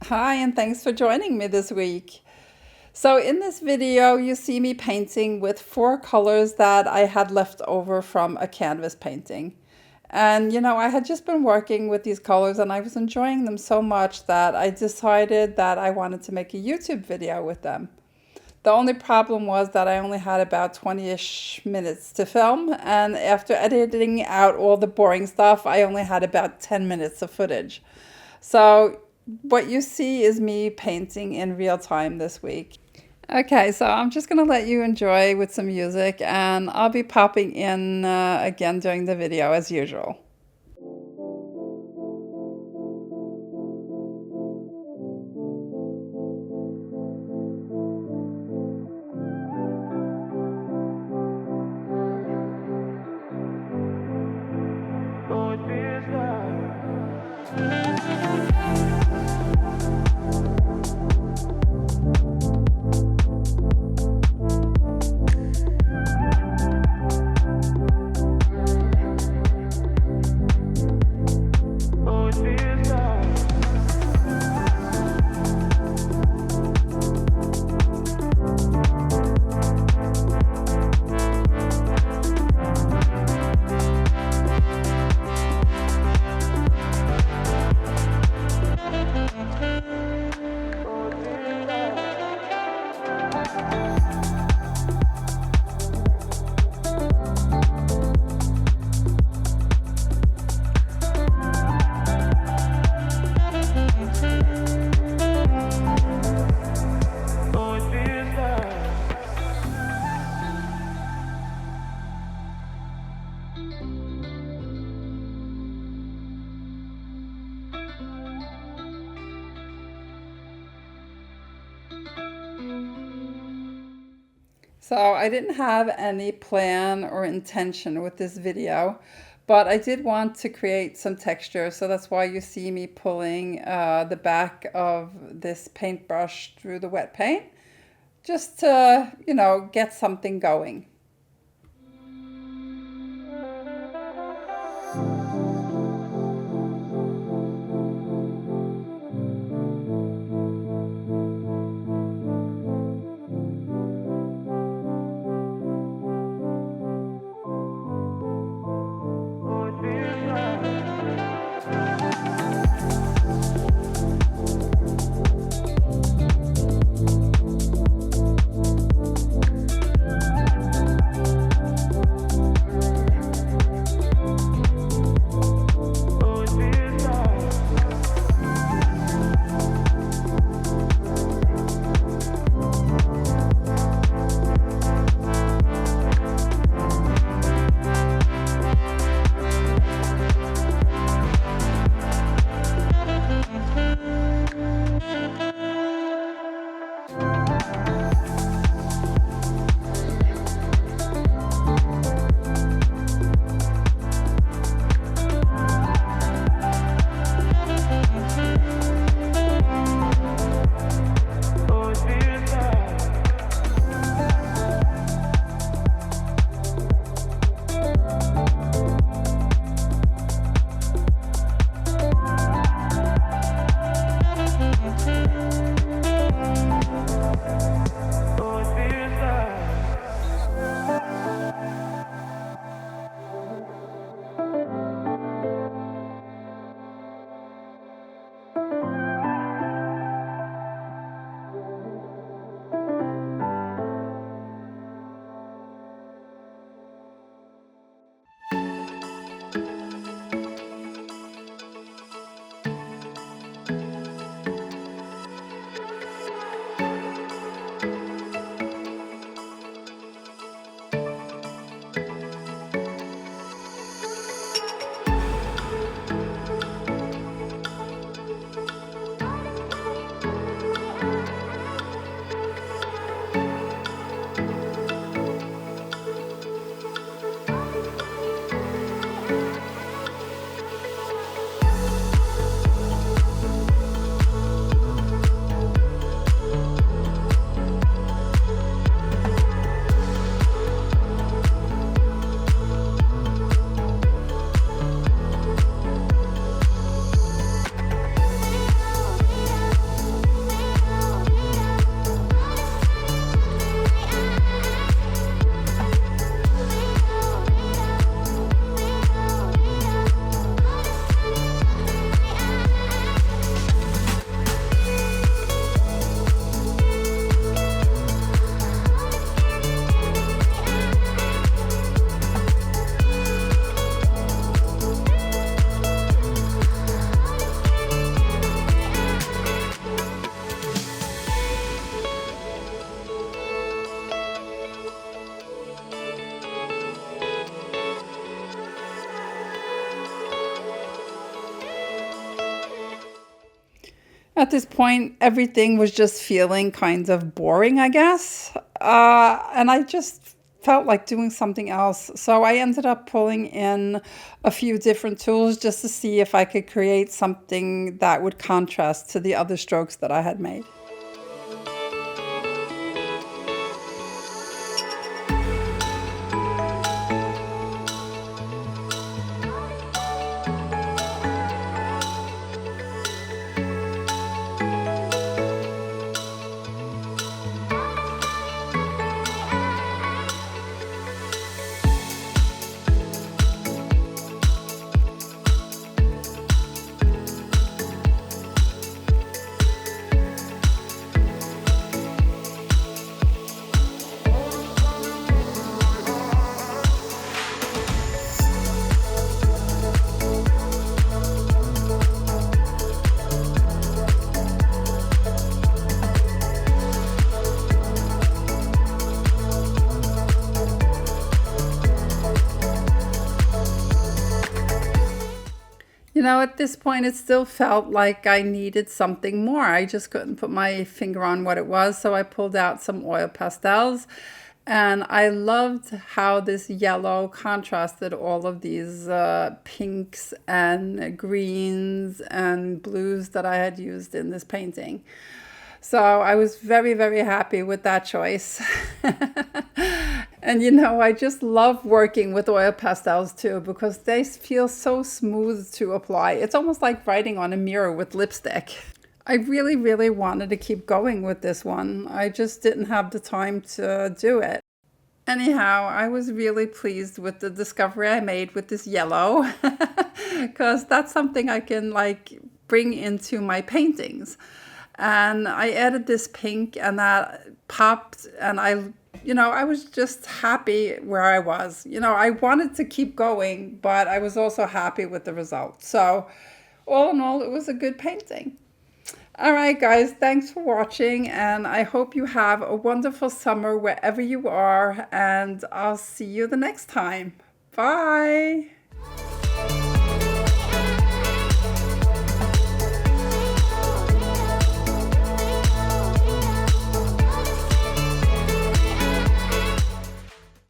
Hi, and thanks for joining me this week. So in this video, you see me painting with four colors that I had left over from a canvas painting. And I had just been working with these colors and I was enjoying them so much that I decided that I wanted to make a YouTube video with them. The only problem was that I only had about 20-ish minutes to film, and after editing out all the boring stuff, I only had about 10 minutes of footage. So what you see is me painting in real time this week. Okay, so I'm just going to let you enjoy with some music, and I'll be popping in again during the video as usual. So I didn't have any plan or intention with this video, but I did want to create some texture. So that's why you see me pulling the back of this paintbrush through the wet paint, just to, get something going. At this point, everything was just feeling kind of boring, I guess. And I just felt like doing something else. So I ended up pulling in a few different tools just to see if I could create something that would contrast to the other strokes that I had made. You know, at this point, it still felt like I needed something more. I just couldn't put my finger on what it was, so I pulled out some oil pastels. And I loved how this yellow contrasted all of these pinks and greens and blues that I had used in this painting. So I was very, very happy with that choice. And you know, I just love working with oil pastels too because they feel so smooth to apply. It's almost like writing on a mirror with lipstick. I really, really wanted to keep going with this one. I just didn't have the time to do it. Anyhow, I was really pleased with the discovery I made with this yellow because that's something I can like bring into my paintings. And I added this pink and that popped, and I was just happy where I was. I wanted to keep going, but I was also happy with the result. So all in all, it was a good painting. All right, guys, thanks for watching, and I hope you have a wonderful summer wherever you are, and I'll see you the next time. Bye.